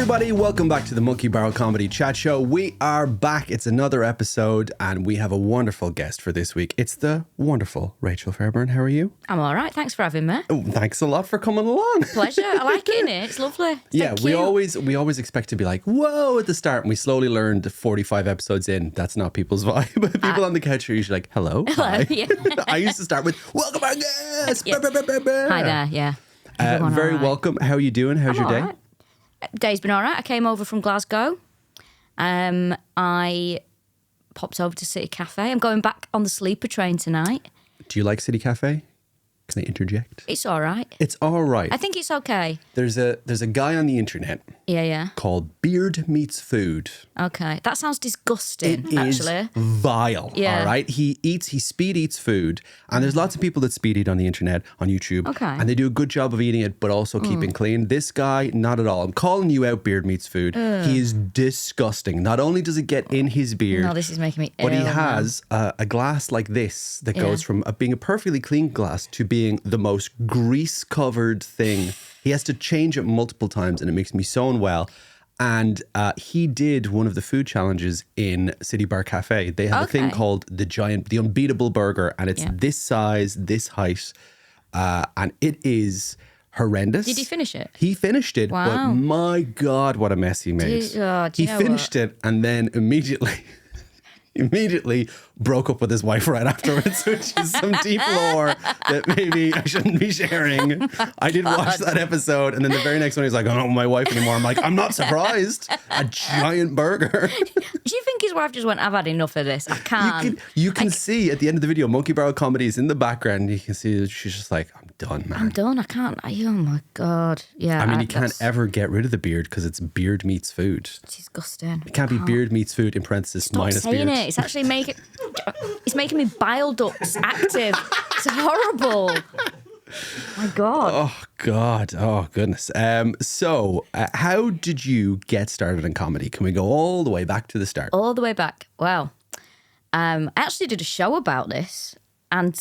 everybody, welcome back to the Monkey Barrel Comedy Chat Show. We are back. It's another episode and we have a wonderful guest for this week. It's the wonderful Rachel Fairburn. How are you? I'm all right. Thanks for having me. Oh, thanks a lot for coming along. Pleasure. I like it, innit? It's lovely. Thank we you. always expect to be like, whoa, at the start. And we slowly learned 45 episodes in, that's not people's vibe. People on the couch are usually like, hello. Hi. Yeah. I used to start with, welcome our guest. Yeah. Hi there, yeah. Very right. welcome. How are you doing? How's your day? Right. Day's been all right. I came over from Glasgow. I popped over to City Cafe. I'm going back on the sleeper train tonight. Do you like City Cafe? Can I interject? It's all right. It's all right. I think it's okay. There's a guy on the internet Yeah. called Beard Meets Food. Okay. That sounds disgusting, It is actually. vile, Yeah. all right? He speed eats food, and there's lots of people that speed eat on the internet, on YouTube, Okay. and they do a good job of eating it, but also keeping clean. This guy, not at all. I'm calling you out, Beard Meets Food. He is disgusting. Not only does it get in his beard, No, this is making me but he ill, man. has a glass like this that goes from being a perfectly clean glass to being the most grease-covered thing. He has to change it multiple times, and it makes me so unwell. And he did one of the food challenges in City Bar Cafe. They have a thing called the Unbeatable Burger, and it's this size, this height, and it is horrendous. Did he finish it? He finished it, but Wow. my God, what a mess he made. Do you He know finished it and then immediately broke up with his wife right afterwards, which is some deep lore that maybe I shouldn't be sharing. I did watch that episode, and then the very next one he's like, "I'm not with my wife anymore." I'm like, I'm not surprised. A giant burger. Do you think his wife just went, I've had enough of this. I can't. You can see at the end of the video, Monkey Barrel Comedy is in the background. You can see that she's just like, I'm done, man. I'm done. I can't. Oh, my God. Yeah. I mean, you can't ever get rid of the beard because it's beard meets food. It's disgusting. It can't be beard meets food in parentheses Stop minus saying beard. it. It's actually making me bile ducts active. It's horrible. My God. Oh, God. Oh, goodness. So, how did you get started in comedy? Can we go all the way back to the start? All the way back. Well, I actually did a show about this, and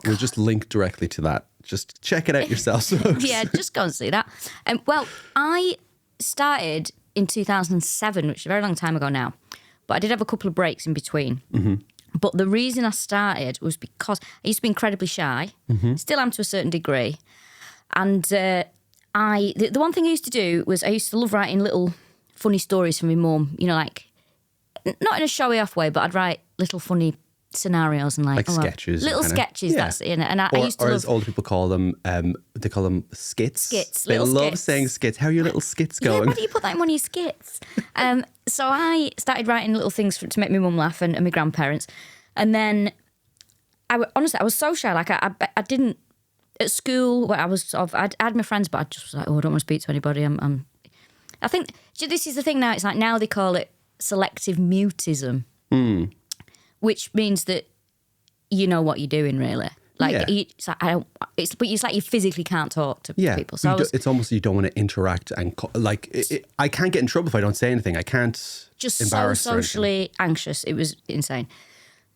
We'll just link directly to that. Just check it out yourself, folks. yeah, just go and see that. Well, I started in 2007, which is a very long time ago now, but I did have a couple of breaks in between. Mm-hmm. But the reason I started was because I used to be incredibly shy, still am to a certain degree. And the one thing I used to do was I used to love writing little funny stories for my mum, you know, like, not in a showy off way, but I'd write little funny scenarios and like sketches. little sketches. Yeah. That's it. And I Or, used to or love as older people call them, they call them skits. Skits, They little love skits. saying skits. How are your little skits Yeah, going? why do you put that in one of your skits? So I started writing little things to make my mum laugh and my grandparents. And then, honestly, I was so shy. Like, I didn't, at school, where I was sort of, I had my friends, but I just was like, oh, I don't want to speak to anybody. I think, this is the thing now, it's like now they call it selective mutism, which means that you know what you're doing, really. Like, Yeah. it's like, but it's like you physically can't talk to people. So it's almost you don't want to interact and I can't get in trouble if I don't say anything. I can't just so embarrass or anything. socially anxious. It was insane.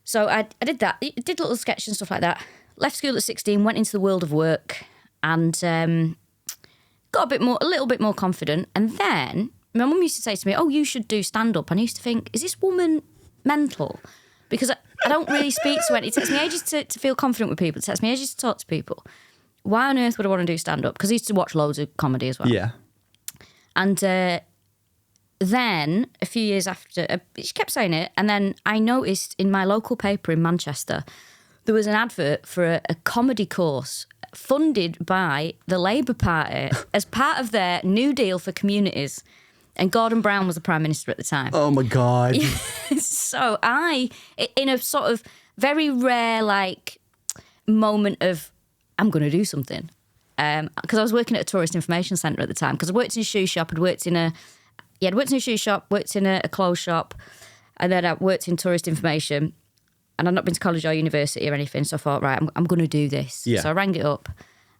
So I did that. I did little sketches and stuff like that. Left school at 16, went into the world of work, and got a little bit more confident. And then my mum used to say to me, "Oh, you should do stand up." And I used to think, "Is this woman mental?" Because I don't really speak to anyone. It takes me ages to feel confident with people. It takes me ages to talk to people. Why on earth would I want to do stand up? Because I used to watch loads of comedy as well. Yeah. And then a few years after, she kept saying it, and then I noticed in my local paper in Manchester, there was an advert for a comedy course funded by the Labour Party as part of their New Deal for communities. And Gordon Brown was the Prime Minister at the time. Oh, my God. So I, in a sort of very rare, like, moment of, I'm going to do something. Because I was working at a tourist information centre at the time. Because I worked in a shoe shop, I'd worked in a shoe shop, worked in a clothes shop, and then I worked in tourist information. And I'd not been to college or university or anything, so I thought, right, I'm going to do this. Yeah. So I rang it up,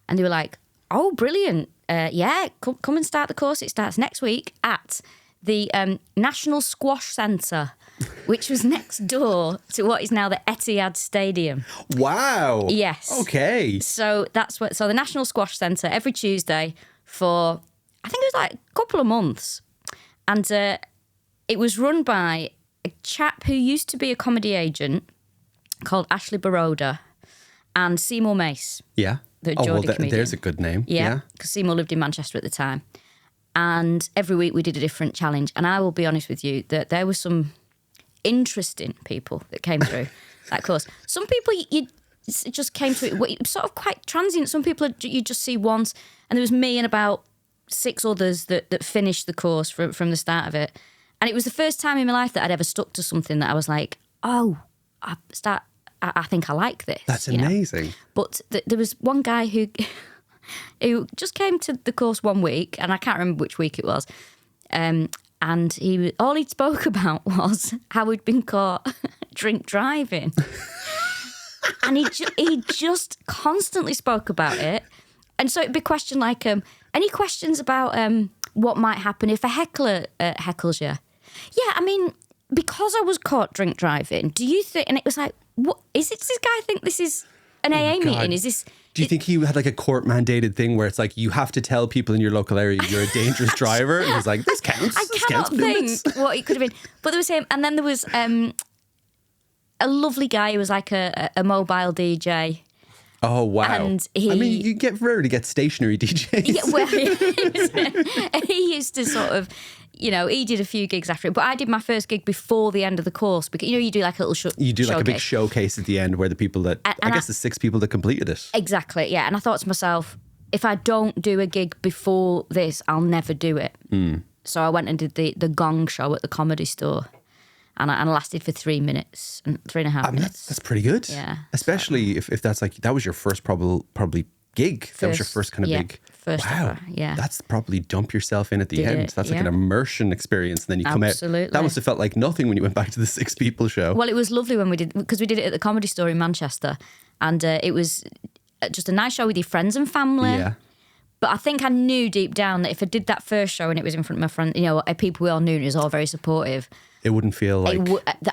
and they were like, oh, brilliant. Come and start the course. It starts next week at the National Squash Centre, which was next door to what is now the Etihad Stadium. Wow. Yes. Okay. So the National Squash Centre every Tuesday for I think it was like a couple of months. And it was run by a chap who used to be a comedy agent called Ashley Baroda and Seymour Mace. Yeah. The Geordie comedian. There's a good name. Yeah, because Seymour lived in Manchester at the time. And every week we did a different challenge. And I will be honest with you that there were some interesting people that came through that course. Some people you just came through it sort of quite transient. Some people you just see once. And there was me and about 6 others that finished the course from the start of it. And it was the first time in my life that I'd ever stuck to something that I was like, oh, I think I like this. That's amazing. But there was one guy who just came to the course one week, and I can't remember which week it was. And all he spoke about was how he'd been caught drink driving. And he just constantly spoke about it. And so it'd be a question like, any questions about what might happen if a heckler heckles you? Yeah, I mean, because I was caught drink driving, do you think, and it was like, what, is it, does this guy think this is an AA meeting? Is this... Do you think he had like a court mandated thing where it's like, you have to tell people in your local area you're a dangerous driver? And he's like, this counts. I cannot think what it could have been. But there was him, and then there was a lovely guy who was like a mobile DJ. Oh, wow. And I mean, you rarely get stationary DJs. Yeah, well, he used to sort of, he did a few gigs after it, but I did my first gig before the end of the course because, you do like a little You do like showcase. a big showcase at the end where the people that, I guess the 6 people that completed it. Exactly, yeah. And I thought to myself, if I don't do a gig before this, I'll never do it. So I went and did the Gong show at the Comedy Store. And I lasted for 3 minutes and 3.5 minutes. That's pretty good. Yeah. Especially if that's like, that was your first probably gig. That was your first kind of big. First wow. ever, yeah. That's probably dump yourself in at the end. That's like an immersion experience. And then you come out. Absolutely. That must have felt like nothing when you went back to the 6 people show. Well, it was lovely when we did, because we did it at the Comedy Store in Manchester. And it was just a nice show with your friends and family. Yeah. But I think I knew deep down that if I did that first show and it was in front of my friends, people we all knew and it was all very supportive. It wouldn't feel like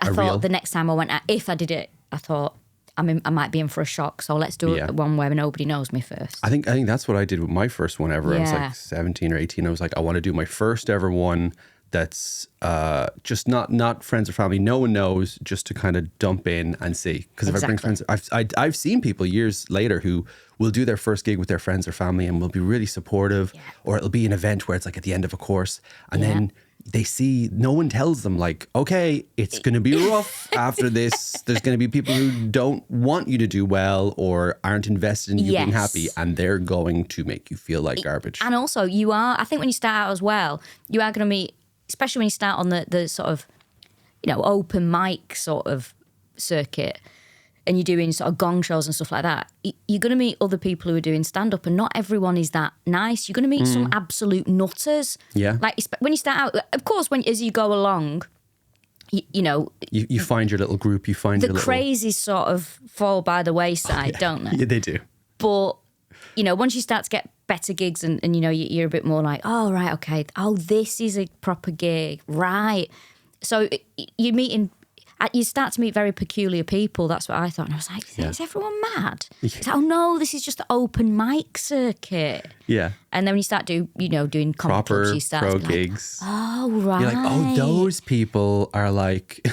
I thought the next time I went out, if I did it, I thought, I might be in for a shock. So let's do it one where nobody knows me first. I think that's what I did with my first one ever. Yeah. I was like 17 or 18. I was like, I want to do my first ever one that's just not friends or family. No one knows, just to kind of dump in and see. Because if I bring friends, I've seen people years later who will do their first gig with their friends or family and will be really supportive. Yeah. Or it'll be an event where it's like at the end of a course and then they see, no one tells them like, okay, it's going to be rough after this. There's going to be people who don't want you to do well or aren't invested in you being happy, and they're going to make you feel like garbage. And also I think when you start out as well, you are going to meet, especially when you start on the sort of, open mic sort of circuit and you're doing sort of gong shows and stuff like that, you're going to meet other people who are doing stand-up, and not everyone is that nice. You're going to meet some absolute nutters. Yeah. Like when you start out, of course, as you go along, you find your little group, you find the crazies sort of fall by the wayside, don't they? Yeah, they do. But, once you start to get better gigs and you're a bit more like, oh, right, okay, oh, this is a proper gig, right. So you start to meet very peculiar people. That's what I thought. And I was like, is everyone mad? It's like, oh no, this is just the open mic circuit. Yeah. And then when you start doing comedy proper clubs, you start pro to be gigs. Like, oh, right. You're like, oh, those people are like...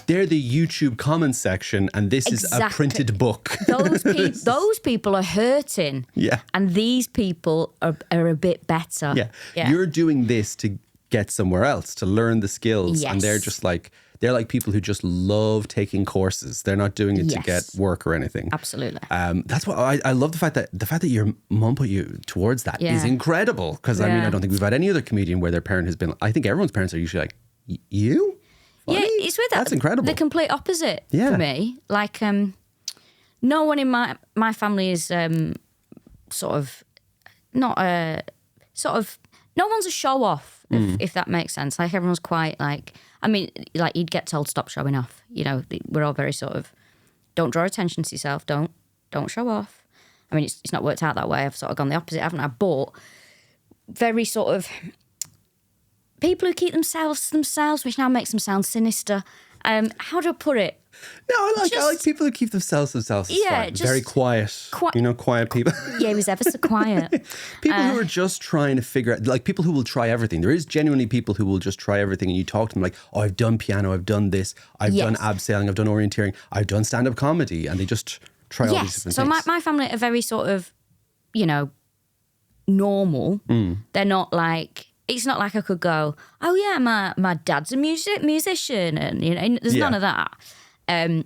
They're the YouTube comments section, and this is a printed book. Those people are hurting. Yeah. And these people are a bit better. Yeah. You're doing this to get somewhere else, to learn the skills. Yes. And they're just like... They're like people who just love taking courses. They're not doing it to get work or anything. Absolutely. That's what I love. The fact that your mum put you towards that is incredible. Because I mean, I don't think we've had any other comedian where their parent has been. I think everyone's parents are usually like, you? Funny? Yeah, it's with that. That's incredible. The complete opposite for me. Like, no one in my family is sort of not a sort of. No one's a show off, if that makes sense. Like everyone's quite like. I mean, like you'd get told stop showing off. We're all very sort of, don't draw attention to yourself. Don't show off. I mean, it's not worked out that way. I've sort of gone the opposite, haven't I? But very sort of people who keep themselves to themselves, which now makes them sound sinister. How do I put it? No, I like people who keep themselves to themselves. It's Yeah, fine. just Very quiet. Quiet people. Yeah, he was ever so quiet. People who are just trying to figure out, like people who will try everything. There is genuinely people who will just try everything, and you talk to them like, oh, I've done piano, I've done this, I've done abseiling, I've done orienteering, I've done stand-up comedy, and they just try all these different things. So my family are very sort of, normal. They're not like, it's not like I could go, oh yeah, my dad's a musician, and there's none of that. And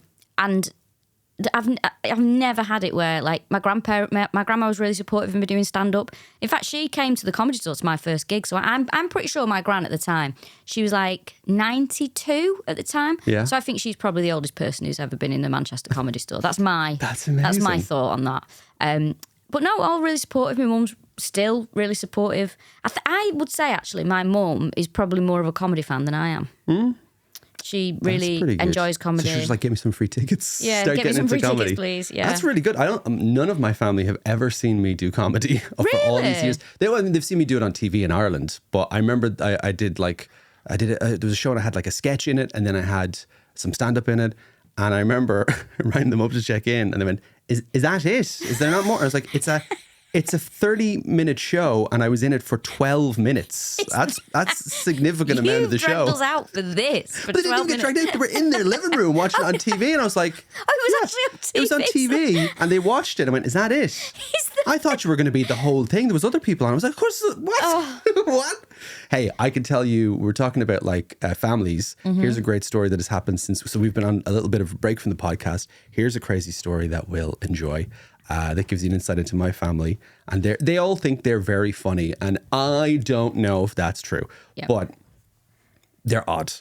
I've never had it where like my grandma was really supportive of me doing stand up. In fact, she came to the Comedy Store to my first gig, so I'm pretty sure my gran at the time, she was like 92 at the time. Yeah. So I think she's probably the oldest person who's ever been in the Manchester Comedy Store. That's amazing. That's my thought on that. But no, all really supportive. My mum's still really supportive. I would say actually my mum is probably more of a comedy fan than I am. She really enjoys comedy. So she's just like, give me some free tickets. Yeah, Start get me getting some into free comedy. tickets, please. Yeah, that's really good. None of my family have ever seen me do comedy for all these years. They've seen me do it on TV in Ireland, but I remember there was a show and I had like a sketch in it, and then I had some stand up in it, and I remember writing them up to check in, and they went, "Is that it? Is there not more?" I was like, It's a 30-minute show, and I was in it for 12 minutes. That's a significant amount of the show. You dragged us out for this. For but they didn't get dragged out. They were in their living room watching it on TV, and I was like, "Oh, it was actually on TV." It was on TV, and they watched it. I went, "Is that it?" I thought you were going to be the whole thing. There was other people, and I was like, "Of course, what? Oh. What?" Hey, I can tell you, we're talking about like families. Here's a great story that has happened since. So we've been on a little bit of a break from the podcast. Here's a crazy story that we'll enjoy. That gives you an insight into my family. And they all think they're very funny. And I don't know if that's true. Yep. But they're odd.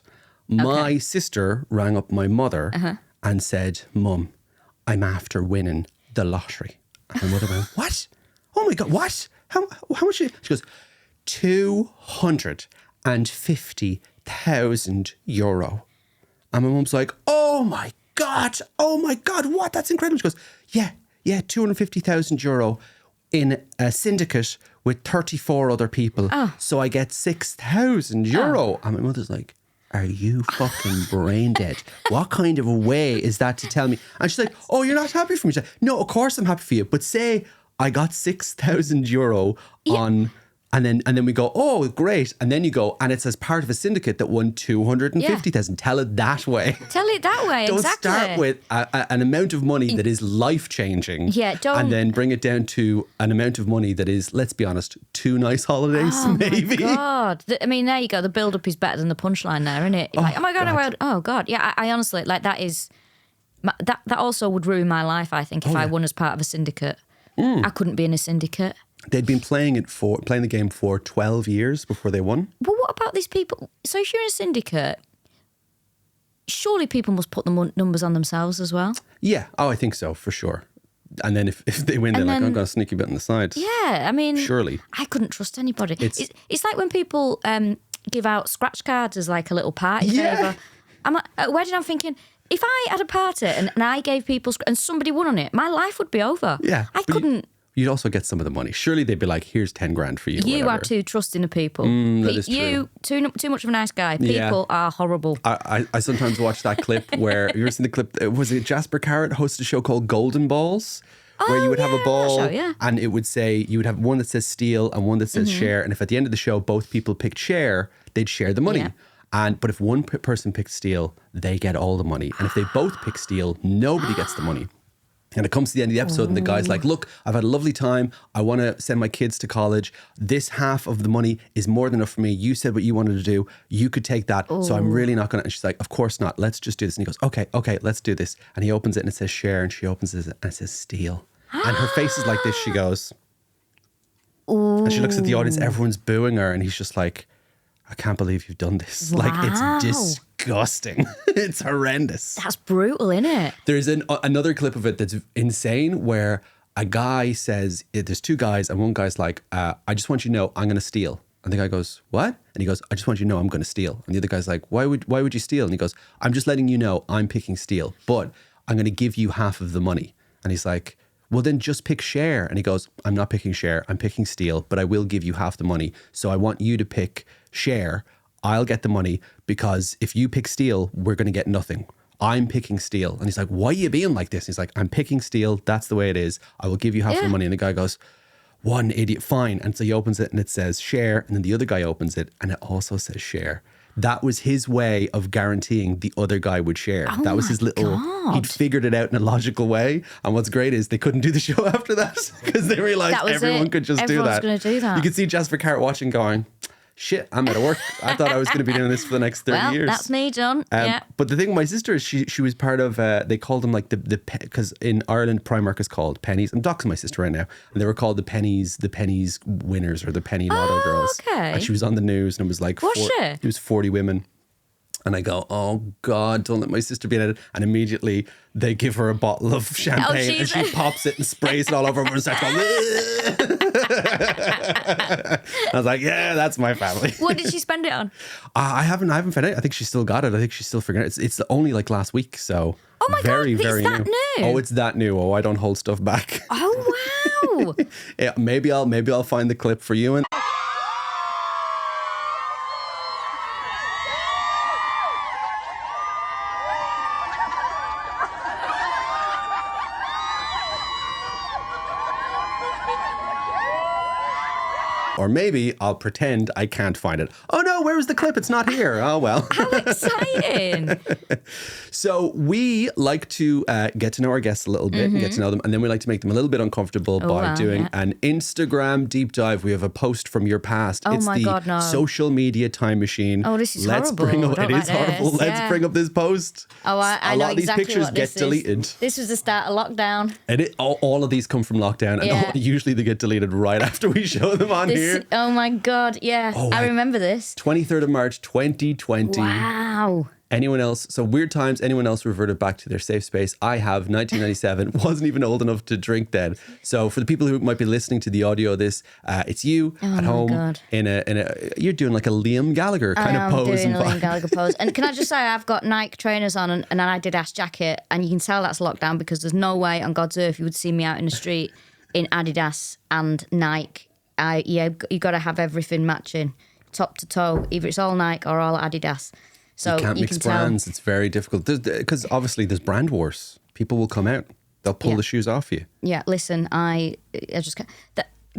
Okay. My sister rang up my mother and said, "Mum, I'm after winning the lottery." And my mother went, "What? Oh my God, what? How much?" She goes, €250,000. And my mum's like, oh my God, what? That's incredible. She goes, yeah, €250,000 in a syndicate with 34 other people. Oh. So I get €6,000. Oh. And my mother's like, are you fucking brain dead? What kind of a way is that to tell me? And she's like, oh, you're not happy for me? She's like, no, of course I'm happy for you. But say I got €6,000 on... And then we go, oh, great. And then you go, and it's as part of a syndicate that won 250,000. Tell it that way. Tell it that way, don't exactly. Don't start with an amount of money that is life-changing. Yeah, don't. And then bring it down to an amount of money that is, let's be honest, 2 nice holidays, maybe. Oh, my God. I mean, there you go. The build-up is better than the punchline there, isn't it? Like, oh, my God. Oh, God. Yeah, I honestly, like, that is... That also would ruin my life, I think, if I won as part of a syndicate. I couldn't be in a syndicate. They'd been playing the game for 12 years before they won. But what about these people? So if you're in a syndicate, surely people must put the numbers on themselves as well. Yeah. Oh, I think so, for sure. And then if they win, they're like, I'm going to sneak a bit on the side. Yeah, I mean... Surely. I couldn't trust anybody. It's like when people give out scratch cards as like a little party favour. I'm at a wedding, I'm thinking... If I had a party and I gave people... And somebody won on it, my life would be over. Yeah. I couldn't... You'd also get some of the money. Surely they'd be like, here's 10 grand for you. You are too trusting of people. That is true. Too much of a nice guy. People are horrible. I sometimes watch that clip where, you ever seen the clip, was it Jasper Carrot hosted a show called Golden Balls? Where you would have a ball and it would say, you would have one that says steal and one that says share. And if at the end of the show, both people picked share, they'd share the money. Yeah. But if one person picked steal, they get all the money. And if they both pick steal, nobody gets the money. And it comes to the end of the episode and the guy's like, look, I've had a lovely time. I want to send my kids to college. This half of the money is more than enough for me. You said what you wanted to do. You could take that. So I'm really not going to. And she's like, of course not. Let's just do this. And he goes, okay, let's do this. And he opens it and it says share. And she opens it and it says steal. And her face is like this. She goes, and she looks at the audience. Everyone's booing her. And he's just like, I can't believe you've done this. Wow. Like, it's disgusting. It's horrendous. That's brutal, isn't it? There's another clip of it that's insane where a guy says, there's 2 guys and one guy's like, I just want you to know I'm going to steal. And the guy goes, what? And he goes, I just want you to know I'm going to steal. And the other guy's like, why would you steal? And he goes, I'm just letting you know I'm picking steal, but I'm going to give you half of the money. And he's like, well, then just pick share. And he goes, I'm not picking share. I'm picking steal, but I will give you half the money. So I want you to pick share. I'll get the money because if you pick steal, we're going to get nothing. I'm picking steel. And he's like, why are you being like this? He's like, I'm picking steel. That's the way it is. I will give you half the money. And the guy goes, one idiot, fine. And so he opens it and it says share. And then the other guy opens it and it also says share. That was his way of guaranteeing the other guy would share. That was his little, he'd figured it out in a logical way. And what's great is they couldn't do the show after that because they realized everyone could just do that. Everyone's going to do that. You could see Jasper Carrot watching going, shit, I'm out of work. I thought I was going to be doing this for the next 30 years. That's me done. But the thing with my sister is she was part of, they called them like because in Ireland, Primark is called pennies. I'm doxing my sister right now. And they were called the pennies winners or the penny lotto girls. Okay. And she was on the news and it was like, it was 40 women. And I go, oh God, don't let my sister be in it. And immediately they give her a bottle of champagne and she pops it and sprays it all over her and starts going, I was like, yeah, that's my family. What did she spend it on? I haven't found it. I think she's still got it. I think she's still figuring it. It's only like last week. So oh my very, God, very it's that new. Oh, it's that new. Oh, I don't hold stuff back. Oh, wow. Yeah, maybe I'll find the clip for you. And or maybe I'll pretend I can't find it. Oh no, where was the clip? It's not here. Oh well. How exciting. So we like to get to know our guests a little bit and get to know them. And then we like to make them a little bit uncomfortable by doing an Instagram deep dive. We have a post from your past. Oh it's my the God, no. social media time machine. Oh, this is Let's horrible. Bring up, I don't it like is horrible. this. Let's bring up this post. Oh, I know a lot of these exactly pictures what get this deleted. Is. This was the start of lockdown. And all of these come from lockdown. And usually they get deleted right after we show them on here. Oh my God, yeah. I remember this. 23rd of March, 2020. Wow. Anyone else? So weird times. Anyone else reverted back to their safe space? I have. 1997. Wasn't even old enough to drink then. So for the people who might be listening to the audio of this, it's you at home in a. You're doing like a Liam Gallagher kind of pose. I'm doing a Liam Gallagher pose. And can I just say, I've got Nike trainers on and an Adidas jacket, and you can tell that's lockdown because there's no way on God's earth you would see me out in the street in Adidas and Nike. You got to have everything matching, top to toe. Either it's all Nike or all Adidas. So you can't mix brands. It's very difficult because obviously there's brand wars. People will come out. They'll pull the shoes off you. Yeah, listen, I just can't.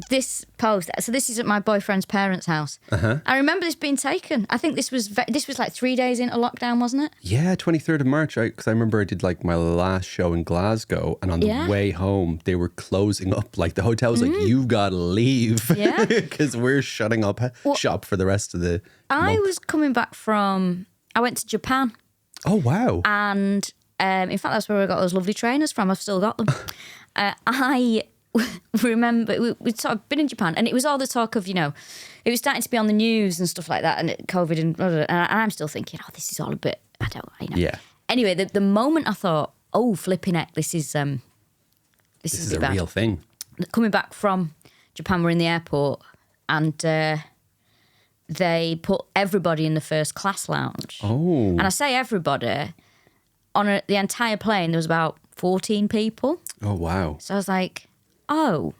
This post. So this is at my boyfriend's parents' house. I remember this being taken. I think this was like 3 days into lockdown, wasn't it? Yeah, 23rd of March. Because I remember I did like my last show in Glasgow, and on the way home they were closing up. Like the hotel was like, "You've got to leave," because we're shutting up shop for the rest of the. I was coming back from. I went to Japan. Oh wow! And in fact, that's where I got those lovely trainers from. I've still got them. I remember we'd sort of been in Japan, and it was all the talk of, it was starting to be on the news and stuff like that, and COVID, and I'm still thinking, oh, this is all a bit, Yeah. Anyway, the moment I thought, oh, flipping heck, this is a real thing. Coming back from Japan, we're in the airport, and they put everybody in the first class lounge. Oh. And I say everybody, on the entire plane, there was about 14 people. Oh, wow. So I was like, oh,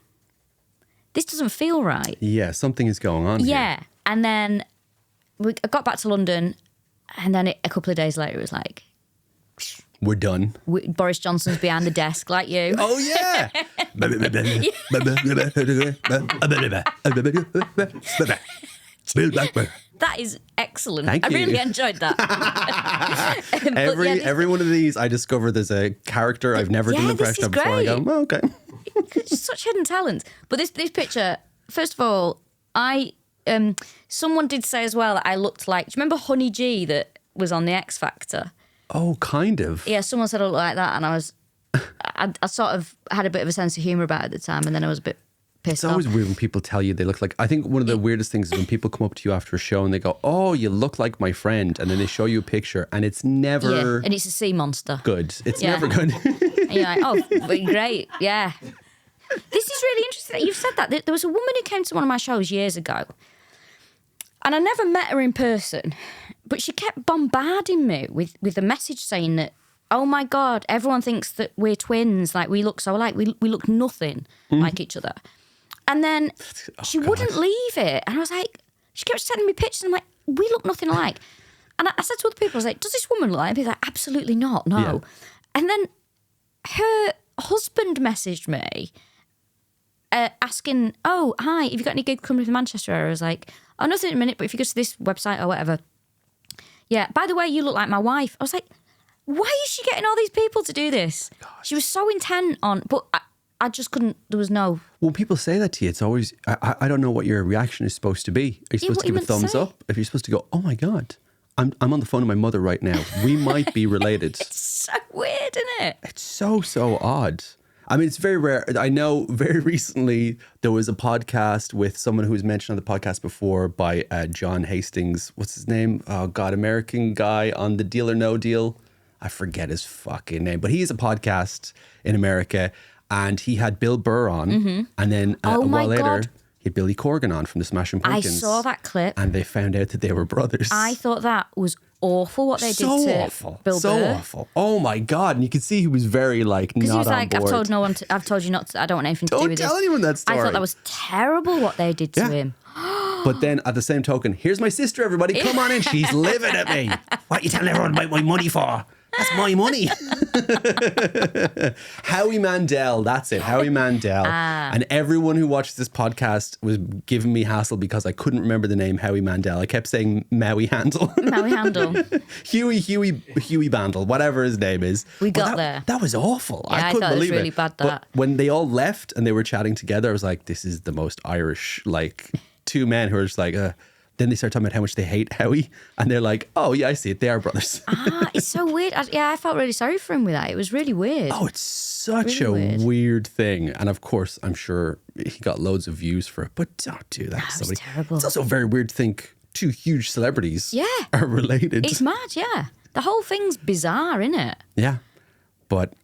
this doesn't feel right. Yeah, something is going on here. And then I got back to London, and then a couple of days later, it was like, we're done. Boris Johnson's behind the desk, like you. Oh, yeah. That is excellent. Thank you. I really enjoyed that. Every one of these, I discover there's a character I've never done an impression of before. I go, oh, okay. Such hidden talent. But this picture, first of all, someone did say as well that I looked like. Do you remember Honey G that was on the X Factor? Oh, kind of. Yeah, someone said I looked like that, and I sort of had a bit of a sense of humour about it at the time, and then I was a bit pissed off. It's always weird when people tell you they look like. I think one of the weirdest things is when people come up to you after a show and they go, "Oh, you look like my friend," and then they show you a picture, and it's never. Yeah, and it's a sea monster. Good. It's never good. And you're like, oh, great, yeah. This is really interesting that you've said that. There was a woman who came to one of my shows years ago, and I never met her in person, but she kept bombarding me with a message saying that, oh my God, everyone thinks that we're twins, like we look so alike, we look nothing like each other. And then she wouldn't leave it. And I was like, she kept sending me pictures, and I'm like, we look nothing alike. And I said to other people, I was like, does this woman look like? And people were like, absolutely not, no. Yeah. And then her husband messaged me asking, oh, hi, have you got any gigs coming from Manchester? I was like, oh, nothing in a minute, but if you go to this website or whatever. Yeah, by the way, you look like my wife. I was like, why is she getting all these people to do this? God. She was so intent on, but I just couldn't, there was no. When people say that to you, it's always, I don't know what your reaction is supposed to be. Are you supposed to give a thumbs up? If you're supposed to go, oh my God, I'm on the phone with my mother right now. We might be related. It's so weird, isn't it? It's so odd. I mean, it's very rare. I know very recently there was a podcast with someone who was mentioned on the podcast before by John Hastings. What's his name? Oh God, American guy on the Deal or No Deal. I forget his fucking name, but he's a podcast in America, and he had Bill Burr on, and then a while later he had Billy Corgan on from the Smashing Pumpkins. I saw that clip, and they found out that they were brothers. I thought that was awful what they did to Bill Burr. So awful. Oh my God. And you could see he was very like not on board. Because he was like, I've told you not to, I don't want anything to do with this. Don't tell anyone that story. I thought that was terrible what they did to him. But then at the same token, here's my sister, everybody. Come on in. She's livid at me. What are you telling everyone about my money for? That's my money. Howie Mandel, that's it. Howie Mandel. And everyone who watches this podcast was giving me hassle because I couldn't remember the name Howie Mandel. I kept saying Maui Handle. Maui Handle. Huey Bandel, whatever his name is. We got there. That was awful. Yeah, I couldn't thought believe it was really it. bad, but when they all left and they were chatting together, I was like, this is the most Irish, like two men who are just like, then they start talking about how much they hate Howie. And they're like, oh, yeah, I see it. They are brothers. It's so weird. I felt really sorry for him with that. It was really weird. Oh, it's such a weird thing. And of course, I'm sure he got loads of views for it. But don't do that to somebody. Terrible. It's also very weird to think two huge celebrities are related. It's mad, yeah. The whole thing's bizarre, isn't it? Yeah. But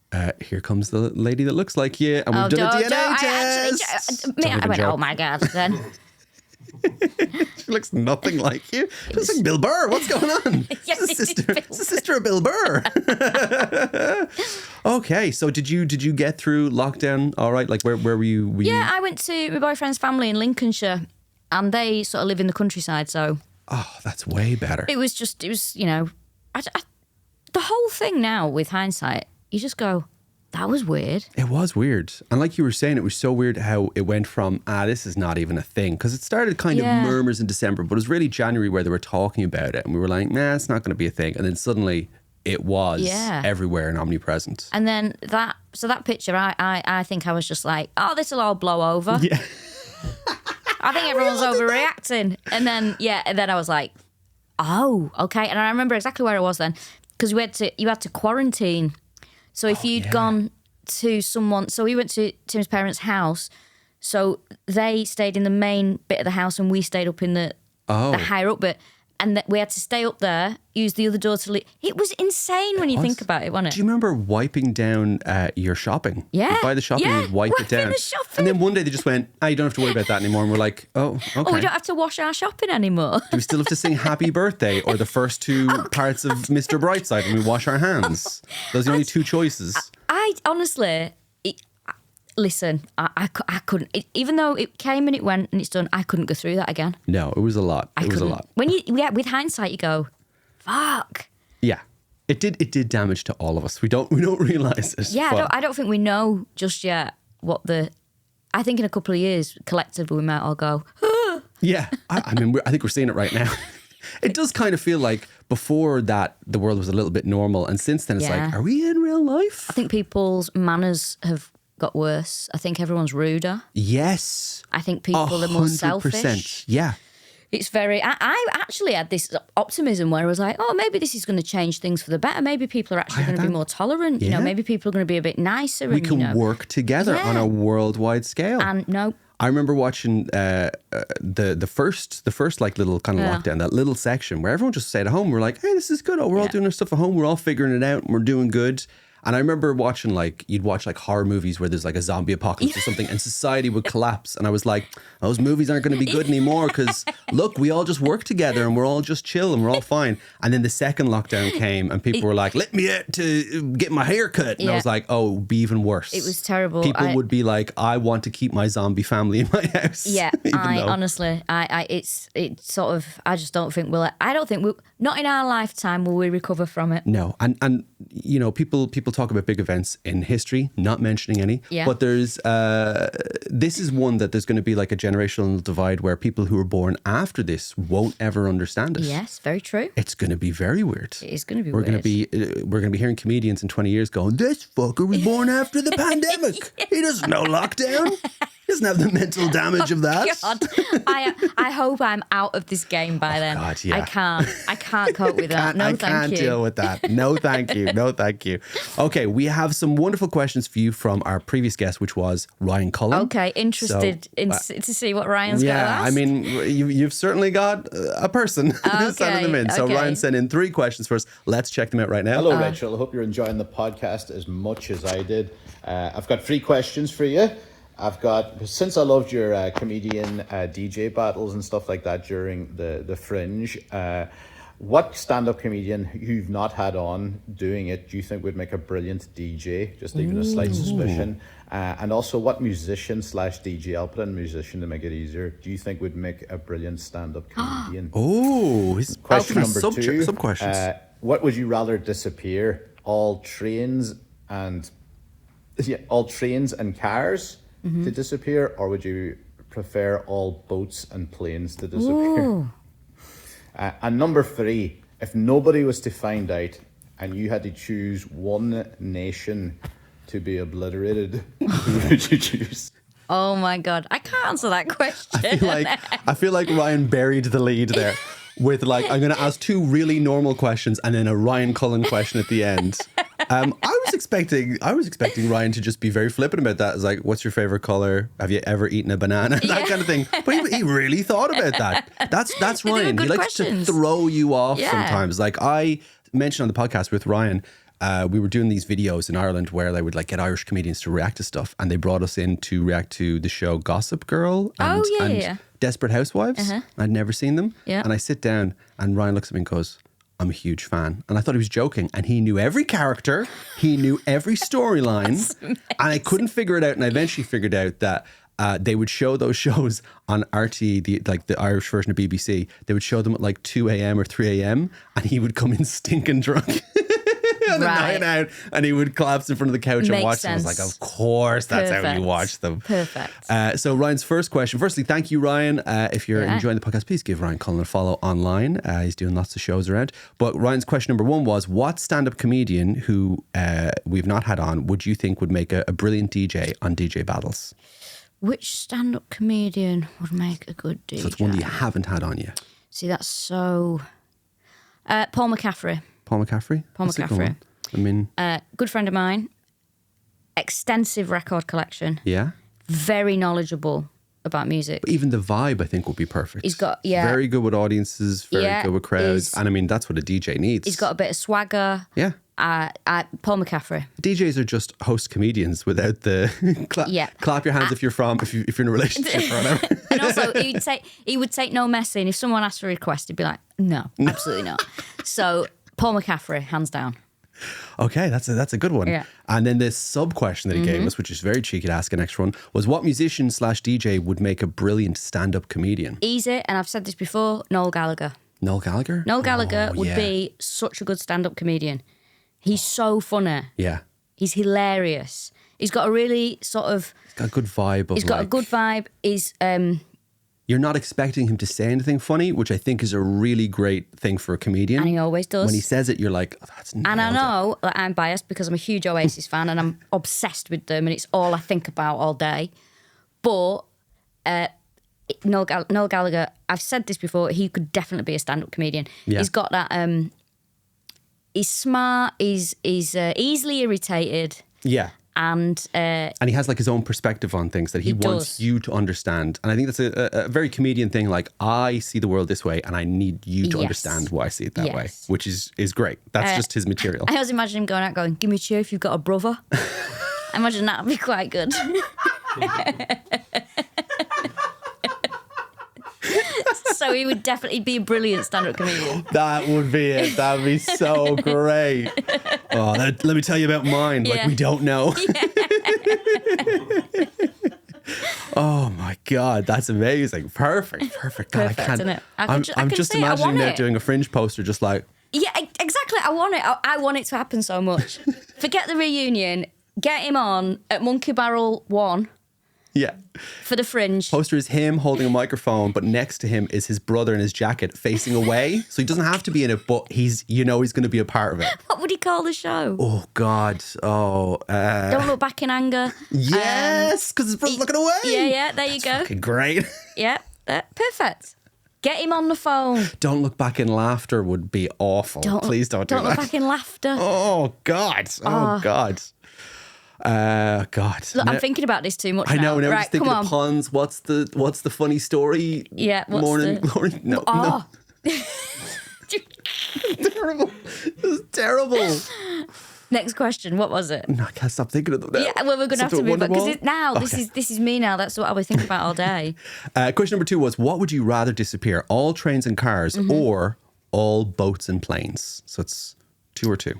here comes the lady that looks like you. And we've done a DNA test. I went, oh my God, then. She looks nothing like you. She looks like Bill Burr. What's going on? Yes, it's the sister of Bill Burr. Okay, so did you get through lockdown all right? Like where were you? I went to my boyfriend's family in Lincolnshire, and they sort of live in the countryside, so. Oh, that's way better. It was, you know, the whole thing now with hindsight, you just go, that was weird. It was weird. And like you were saying, it was so weird how it went from, this is not even a thing. Because it started kind of murmurs in December, but it was really January where they were talking about it. And we were like, nah, it's not going to be a thing. And then suddenly it was everywhere and omnipresent. And then that picture, I think I was just like, oh, this will all blow over. Yeah. I think everyone's overreacting. And then I was like, oh, okay. And I remember exactly where I was then. Because you had to quarantine. So if you'd gone to someone, so we went to Tim's parents' house, so they stayed in the main bit of the house and we stayed up in the higher up bit, and we had to stay up there, use the other door to leave. It was insane when you think about it, wasn't it? Do you remember wiping down your shopping? Yeah. You buy the shopping, you wipe it down. The shopping. And then one day they just went, you don't have to worry about that anymore. And we're like, oh, okay. Oh, we don't have to wash our shopping anymore. Do we still have to sing Happy Birthday or the first two parts of Mr. Brightside when we wash our hands? Those are the only two choices. I honestly, listen, I couldn't, even though it came and it went and it's done, I couldn't go through that again. No, it was a lot. It was a lot. When with hindsight, you go, fuck. Yeah. It did damage to all of us. We don't realise it. Yeah, I don't think we know just yet I think in a couple of years, collectively, we might all go, ah. Yeah. I mean, I think we're seeing it right now. It does kind of feel like before that, the world was a little bit normal. And since then, it's like, are we in real life? I think people's manners have got worse. I think everyone's ruder. Yes. I think people are more selfish. Yeah. It's very, I actually had this optimism where I was like, oh, maybe this is going to change things for the better. Maybe people are actually going to be more tolerant. Yeah. You know, maybe people are going to be a bit nicer. We can work together on a worldwide scale. And no. I remember watching the first like little kind of lockdown, that little section where everyone just stayed at home. We're like, hey, this is good. Oh, we're all doing our stuff at home. We're all figuring it out and we're doing good. And I remember watching you'd watch horror movies where there's a zombie apocalypse or something and society would collapse. And I was like, those movies aren't going to be good anymore because look, we all just work together and we're all just chill and we're all fine. And then the second lockdown came and people were like, let me out to get my hair cut. And I was like, oh, it would be even worse. It was terrible. People would be like, I want to keep my zombie family in my house. Yeah, honestly, it's sort of, I just don't think not in our lifetime will we recover from it. No, and people talk about big events in history, not mentioning any. Yeah. But there's this is one that there's going to be a generational divide where people who were born after this won't ever understand it. Yes, very true. It's going to be very weird. It is going to be we're weird. We're going to be hearing comedians in 20 years going, this fucker was born after the pandemic. He doesn't know lockdown. He doesn't have the mental damage of that. God, I hope I'm out of this game by then. God, yeah. I can't cope with that. No, thank you. I can't deal with that. No, thank you. No, thank you. Okay, we have some wonderful questions for you from our previous guest, which was Ryan Cullen. Okay, interested to see what Ryan's going to ask. Yeah, I mean, you've certainly got a person sending them in. So Ryan sent in 3 questions for us. Let's check them out right now. Hello, Rachel. I hope you're enjoying the podcast as much as I did. I've got 3 questions for you. Since I loved your comedian DJ battles and stuff like that during the Fringe, what stand-up comedian you've not had on doing it do you think would make a brilliant DJ? Just even a slight suspicion. And also, what musician/DJ, I'll put in musician to make it easier, do you think would make a brilliant stand-up comedian? Question number 2. Sub-questions. What would you rather disappear? All trains and cars to disappear, or would you prefer all boats and planes to disappear? And number 3, if nobody was to find out and you had to choose one nation to be obliterated, who would you choose? Oh my God, I can't answer that question. I feel like Ryan buried the lead there with I'm going to ask 2 really normal questions and then a Ryan Cullen question at the end. I was expecting Ryan to just be very flippant about that. It's like, what's your favorite color? Have you ever eaten a banana? That kind of thing. But he really thought about that. That's Ryan. He likes to throw you off sometimes. I mentioned on the podcast with Ryan, we were doing these videos in Ireland where they would like get Irish comedians to react to stuff, and they brought us in to react to the show Gossip Girl and Desperate Housewives. I'd never seen them. And I sit down and Ryan looks at me and goes, I'm a huge fan. And I thought he was joking. And he knew every character. He knew every storyline. And I couldn't figure it out. And I eventually figured out that they would show those shows on RT, the Irish version of BBC. They would show them at like 2 a.m. or 3 a.m. And he would come in stinking drunk. On a night out, and he would collapse in front of the couch and watch them. I was like, of course, that's how you watch them. Perfect. So Ryan's first question. Firstly, thank you, Ryan. If you're enjoying the podcast, please give Ryan Cullen a follow online. He's doing lots of shows around. But Ryan's question number 1 was, what stand-up comedian who we've not had on would you think would make a brilliant DJ on DJ Battles? Which stand-up comedian would make a good DJ? So it's one that you haven't had on yet. See, that's so... Paul McCaffrey. Paul McCaffrey? Paul McCaffrey. I mean... good friend of mine. Extensive record collection. Yeah? Very knowledgeable about music. But even the vibe, I think, would be perfect. He's got, very good with audiences, very good with crowds. And I mean, that's what a DJ needs. He's got a bit of swagger. Yeah. Paul McCaffrey. DJs are just host comedians without the clap your hands if you're in a relationship or whatever. And also, he would take no messing. If someone asked for a request, he'd be like, no, absolutely not. So Paul McCaffrey, hands down. Okay, that's a good one. Yeah. And then this sub question that he gave us, which is very cheeky to ask an extra one, was what musician/DJ would make a brilliant stand-up comedian? Easy, and I've said this before, Noel Gallagher. Noel Gallagher? Noel Gallagher would be such a good stand-up comedian. He's so funny. Yeah. He's hilarious. He's got a really sort of... He's got a good vibe. He's got a good vibe. He's... You're not expecting him to say anything funny, which I think is a really great thing for a comedian. And he always does. When he says it, you're like, oh, that's nailed And I know that I'm biased because I'm a huge Oasis fan and I'm obsessed with them and it's all I think about all day. But Noel Gallagher, I've said this before, he could definitely be a stand-up comedian. Yeah. He's got that... he's smart, he's easily irritated. Yeah. And he has like his own perspective on things that he wants you to understand. And I think that's a very comedian thing. Like, I see the world this way and I need you to understand why I see it that way, which is great. That's just his material. I always imagine him going out going, give me a cheer if you've got a brother. I imagine that would be quite good. So he would definitely be a brilliant stand-up comedian. That would be it. That would be so great. Oh, let me tell you about mine. Like, we don't know. Oh my God, that's amazing. Perfect. God, Perfect, isn't it? I'm just imagining now doing a Fringe poster just like... Yeah, exactly. I want it. I want it to happen so much. Forget the reunion. Get him on at Monkey Barrel 1. Yeah. For the Fringe. Poster is him holding a microphone, but next to him is his brother in his jacket facing away. So he doesn't have to be in it, but he's going to be a part of it. What would he call the show? Oh, God. Don't Look Back in Anger. Yes, because his brother's looking away. Yeah, there you go. Fucking great. Yeah, perfect. Get him on the phone. Don't Look Back in Laughter would be awful. Please don't do that. Don't Look Back in Laughter. Oh, God. God. God. Look, I'm thinking about this too much now. I know. Now I'm right, just thinking of puns. What's the funny story? Yeah. Morning Glory. No. Terrible. This is terrible. Next question. What was it? No, I can't stop thinking of them now. Yeah, well, we're going to have to move on because this is me now. That's what I was thinking about all day. Question number 2 was, what would you rather disappear? All trains and cars or all boats and planes? So it's 2 or 2.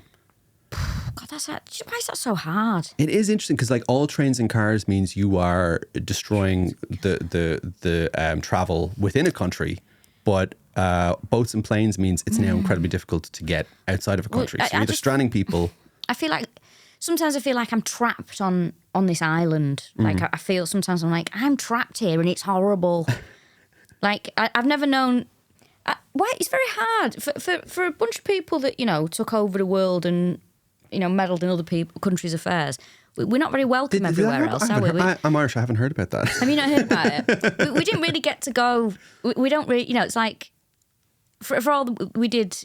God, why is that so hard? It is interesting because like all trains and cars means you are destroying the travel within a country, but boats and planes means it's now incredibly difficult to get outside of a country. So you're either stranding people. Sometimes I feel like I'm trapped on this island. Like I feel sometimes I'm like, I'm trapped here and it's horrible. Like I've never known. Why it's very hard for a bunch of people that took over the world and meddled in other countries' affairs. We're not very welcome everywhere else, are we? I'm Irish. I haven't heard about that. Have you not heard about it? we didn't really get to go. We don't really. It's like for all we did.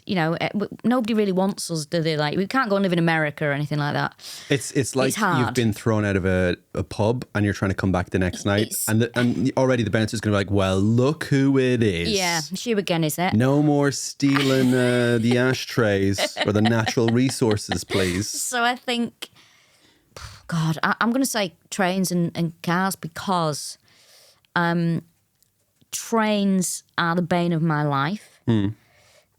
Nobody really wants us, do they? Like we can't go and live in America or anything like that. It's like you've been thrown out of a pub and you're trying to come back the next night, and already the bouncer's going to be like, "Well, look who it is." Yeah, it's you again, is it? No more stealing the ashtrays or the natural resources, please. So I think, God, I'm going to say trains and cars because trains are the bane of my life.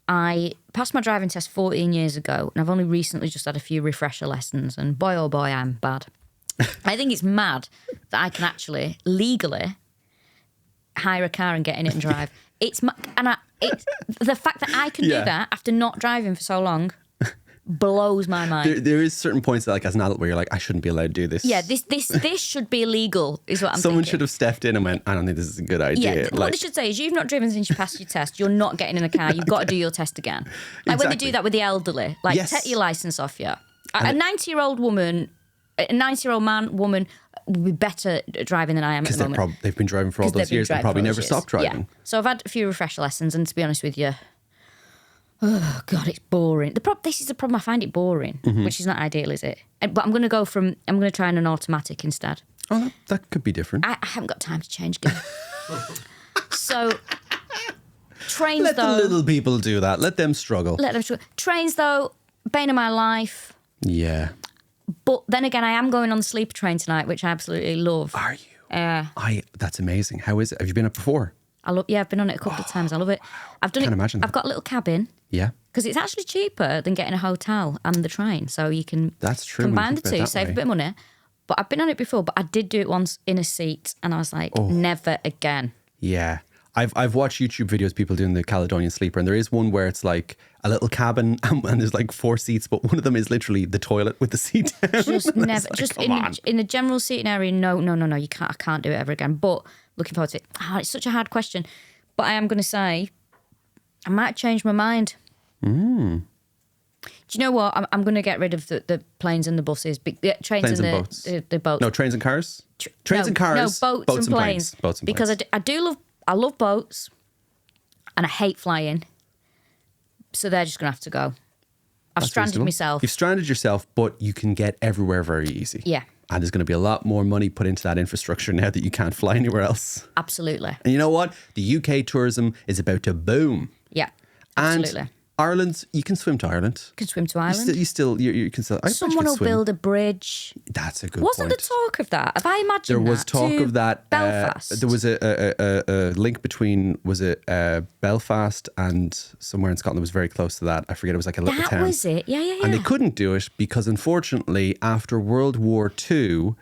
I passed my driving test 14 years ago and I've only recently just had a few refresher lessons and boy oh boy I'm bad. I think it's mad that I can actually legally hire a car and get in it and drive. The fact that I can do that after not driving for so long blows my mind. There is certain points that, like, as an adult where you're like, I shouldn't be allowed to do this. Yeah, this should be illegal, is what I'm Someone thinking. should have stepped in and went, I don't think this is a good idea. Yeah, what they should say is, you've not driven since you passed your test, you're not getting in a car, you've got to do your test again. Like when they do that with the elderly, like, take your licence off you. A 90-year-old woman, a 90-year-old woman would be better at driving than I am at the moment. Because they've been driving for all those years and probably never stopped driving. Yeah. So I've had a few refresher lessons, and to be honest with you, oh God, it's boring. This is the problem. I find it boring, which is not ideal, is it? But I'm going to try an automatic instead. Oh, that could be different. I haven't got time to change gear. So trains, Let though. the little people do that. Let them struggle. Trains, though, bane of my life. Yeah. But then again, I am going on the sleeper train tonight, which I absolutely love. Are you? That's amazing. How is it? Have you been up before? I've been on it a couple of times. I love it. I've done it. Imagine that. I've got a little cabin. Yeah. Because it's actually cheaper than getting a hotel and the train. So you can combine the two, save a bit of money. But I've been on it before, but I did do it once in a seat and I was like, never again. Yeah. I've watched YouTube videos, people doing the Caledonian Sleeper, and there is one where it's like a little cabin and there's like 4 seats, but one of them is literally the toilet with the seat down. Just never, just in the general seating area, no, you can't. I can't do it ever again. But looking forward to it. It's such a hard question, but I am going to say I might change my mind. Do you know what? I'm going to get rid of the planes and the buses. Trains and boats. The boats. No, trains and cars? Trains and cars. No, boats and planes. Boats and because planes. I love boats and I hate flying. So they're just going to have to go. I've stranded myself. You've stranded yourself, but you can get everywhere very easy. Yeah. And there's going to be a lot more money put into that infrastructure now that you can't fly anywhere else. Absolutely. And you know what? The UK tourism is about to boom. Yeah, absolutely. And Ireland, you can swim to Ireland. You can swim to Ireland. You can still. I bet you Someone could will swim. build a bridge. That's a good Wasn't point. the talk of that? Have I imagined There was that talk to of that. Belfast. There was a link between, was it Belfast and somewhere in Scotland that was very close to that. I forget, it was like a little town. That was it. Yeah. And they couldn't do it because, unfortunately, after World War II,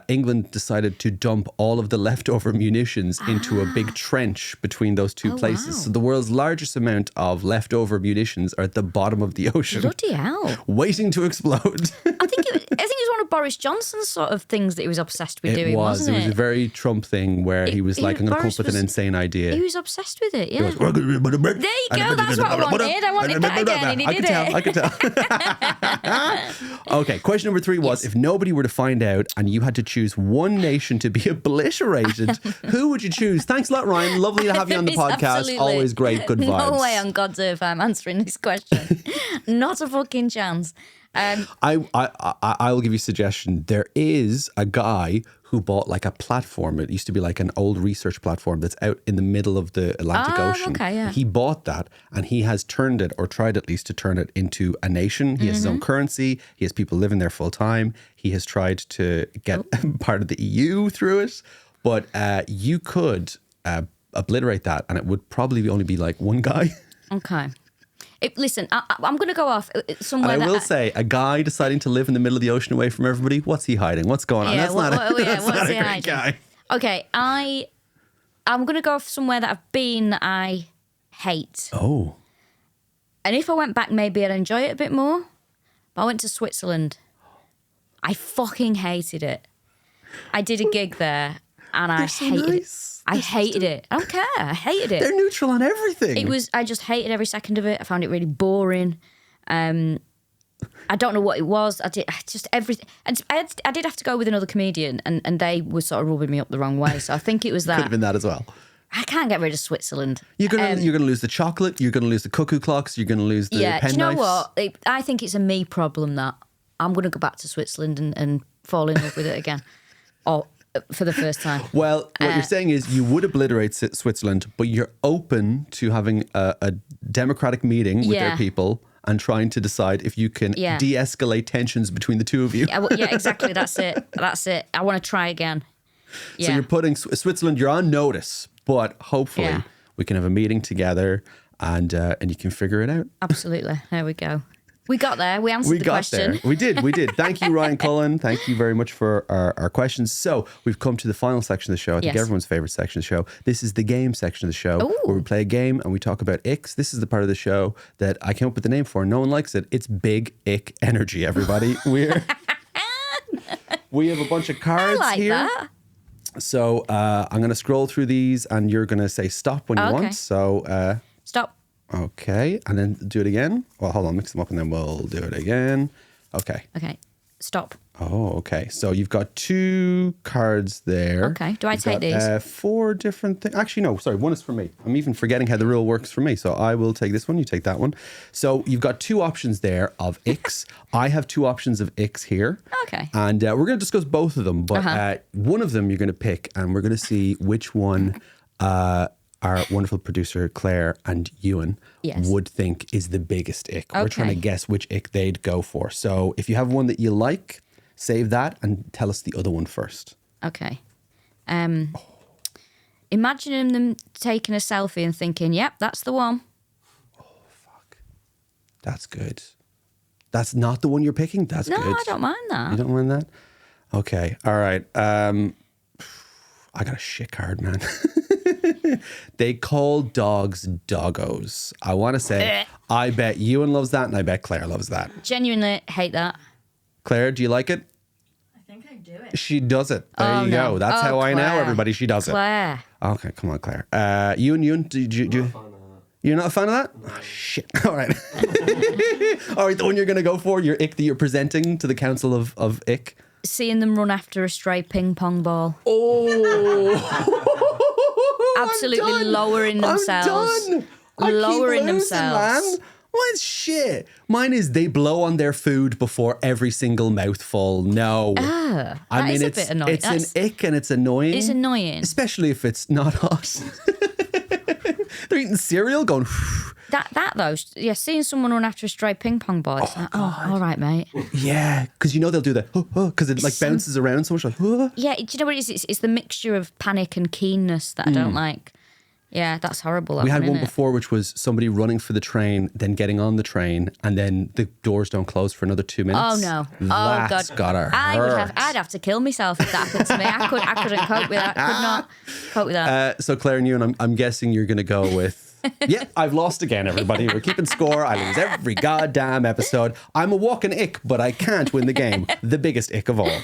England decided to dump all of the leftover munitions into a big trench between those two places. wow. So the world's largest amount of leftover munitions are at the bottom of the ocean, Bloody hell. waiting to explode. I think it was one of Boris Johnson's sort of things that he was obsessed with doing, wasn't It was a very Trump thing where he was like, I'm going to come Boris up with an was- insane idea. He was obsessed with it, yeah. There you go, That's what I wanted. I wanted that again, and he did it. I could tell. Okay, question number 3 was, if nobody were to find out and you had to choose one nation to be obliterated, who would you choose? Thanks a lot, Ryan. Lovely to have you on the It's podcast. absolutely Always great, good vibes. No way on God's earth I'm answering this question. Not a fucking chance. I will give you a suggestion. There is a guy who bought like a platform. It used to be like an old research platform that's out in the middle of the Atlantic Ocean. okay, yeah. He bought that and he has turned it, or tried at least to turn it, into a nation. He has his own currency. He has people living there full time. He has tried to get part of the EU through it. But you could obliterate that and it would probably only be like one guy. Okay. Listen, I'm going to go off somewhere. And I will that say, a guy deciding to live in the middle of the ocean away from everybody, what's he hiding? What's going on? Yeah, That's not a what's he great hiding? guy. Okay, I'm going to go off somewhere that I've been that I hate. Oh. And if I went back, maybe I'd enjoy it a bit more. But I went to Switzerland. I fucking hated it. I did a gig there and I so hated nice. it. I hated it. I don't care. I hated it. They're neutral on everything. I just hated every second of it. I found it really boring. I don't know what it was. I did just everything. And I did have to go with another comedian, and they were sort of rubbing me up the wrong way. So I think it was that. Could have been that as well. I can't get rid of Switzerland. You're gonna lose the chocolate. You're gonna lose the cuckoo clocks. You're gonna lose the Yeah, do you know penknives. what? I think it's a me problem that I'm going to go back to Switzerland and fall in love with it again. Or for the first time. Well, what you're saying is you would obliterate Switzerland, but you're open to having a democratic meeting with their Yeah. people and trying to decide if you can Yeah. de-escalate tensions between the two of you. Yeah, exactly. That's it. I want to try again. Yeah. So you're putting Switzerland, you're on notice, but hopefully Yeah. we can have a meeting together and you can figure it out. Absolutely. There we go. We got there. We answered We the got question. there. We did. Thank you, Ryan Cullen. Thank you very much for our questions. So we've come to the final section of the show. I think Yes. everyone's favorite section of the show. This is the game section of the show, Ooh. where we play a game and we talk about icks. This is the part of the show that I came up with the name for. No one likes it. It's Big Ick Energy, everybody. We have a bunch of I cards like here. that. So I'm going to scroll through these and you're going to say stop when you Okay. want. So Stop. okay, and then do it again. Well, hold on, mix them up and then we'll do it again. Okay. Okay. Stop. Oh, okay. So you've got 2 cards there. Okay. Do I You've take got, these? 4 different things. Actually, no, sorry. One is for me. I'm even forgetting how the rule works for me. So I will take this one. You take that one. So you've got 2 options there of icks. I have 2 options of icks here. Okay. And we're going to discuss both of them. But one of them you're going to pick and we're going to see which one our wonderful producer Claire and Ewan Yes. would think is the biggest ick. We're trying to Okay. guess which ick they'd go for. So if you have one that you like, save that and tell us the other one first. Okay. Imagining them taking a selfie and thinking, yep, that's the one. That's good. That's not the one you're picking? That's No, good. I don't mind that. You don't mind that? Okay. All right. I got a shit card, man. They call dogs doggos. I want to say, I bet Ewan loves that and I bet Claire loves that. Genuinely hate that. Claire, do you like it? I think I do it. She does it. There Oh, you no. go. That's Oh, how I know, Claire. everybody. She does Claire. it. Okay, come on, Claire. Ewan, do you you're not a fan of that? Oh, shit. All right. All right, the one you're going to go for, your ick that you're presenting to the Council of Ick. Seeing them run after a stray ping pong ball. Oh. Absolutely I'm done. lowering themselves. I'm done. I keep Lowering losing, themselves. man. Mine's shit. Mine is they blow on their food before every single mouthful. No. That is a bit annoying. It's an ick and it's annoying. It's annoying. Especially if it's not hot. They're eating cereal going... That though, yeah, seeing someone run after a stray ping pong ball, it's like, all right, mate. Yeah, because you know they'll do that because it like bounces around so much like. Yeah, do you know what it is? It's the mixture of panic and keenness that I don't like. Yeah, that's horrible. We had one before, which was somebody running for the train, then getting on the train, and then the doors don't close for another 2 minutes. Oh no! That's God, gotta hurt. I'd have to kill myself if that happened to me. I couldn't cope with that. Could not cope with that. So Claire and Ewan, I'm guessing you're going to go with. Yeah, I've lost again, everybody. We're keeping score. I lose every goddamn episode. I'm a walking ick, but I can't win the game. The biggest ick of all.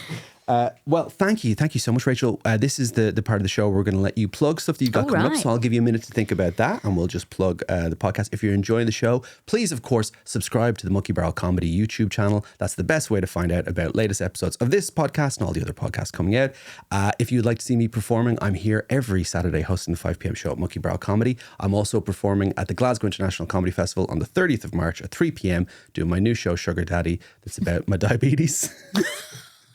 Well, thank you so much, Rachel. This is the part of the show where we're going to let you plug stuff that you've got coming up. So I'll give you a minute to think about that, and we'll just plug the podcast. If you're enjoying the show, please, of course, subscribe to the Monkey Barrel Comedy YouTube channel. That's the best way to find out about latest episodes of this podcast and all the other podcasts coming out. If you'd like to see me performing, I'm here every Saturday hosting the 5 p.m. show at Monkey Barrel Comedy. I'm also performing at the Glasgow International Comedy Festival on the 30th of March at 3 p.m. doing my new show, Sugar Daddy, that's about my diabetes.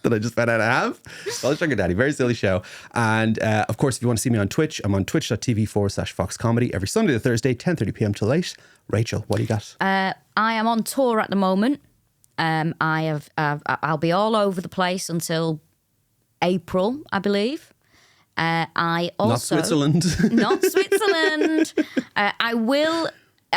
That I just found out I have. It's called Sugar Daddy. Very silly show. And of course, if you want to see me on Twitch, I'm on twitch.tv/Fox Comedy every Sunday to Thursday, 10:30 p.m. till 8. Rachel, what do you got? I am on tour at the moment. I'll be all over the place until April, I believe. I also Not Switzerland. Not Switzerland.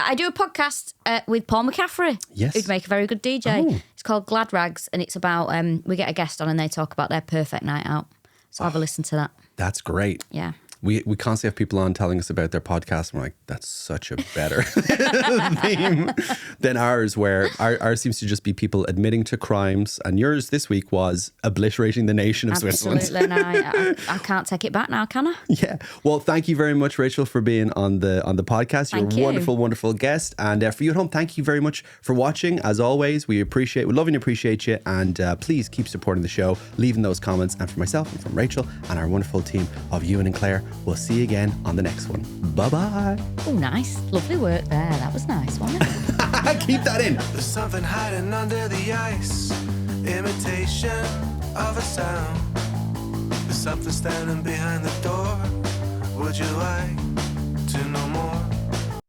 I do a podcast with Paul McCaffrey. Yes. Who'd make a very good DJ. Oh. It's called Glad Rags, and it's about, we get a guest on and they talk about their perfect night out. So have a listen to that. That's great. Yeah. We constantly have people on telling us about their podcast. And we're like, that's such a better theme than ours, where ours seems to just be people admitting to crimes. And yours this week was obliterating the nation of Switzerland. Absolutely. I can't take it back now, can I? Yeah. Well, thank you very much, Rachel, for being on the podcast. You're Thank a you. wonderful, wonderful guest. And for you at home, thank you very much for watching. As always, we love and appreciate you. And please keep supporting the show, leaving those comments. And for myself and from Rachel and our wonderful team of Ewan and Claire, we'll see you again on the next one. Bye-bye. Oh, nice. Lovely work there. That was nice, wasn't it? Keep that in. There's something hiding under the ice, imitation of a sound. There's something standing behind the door. Would you like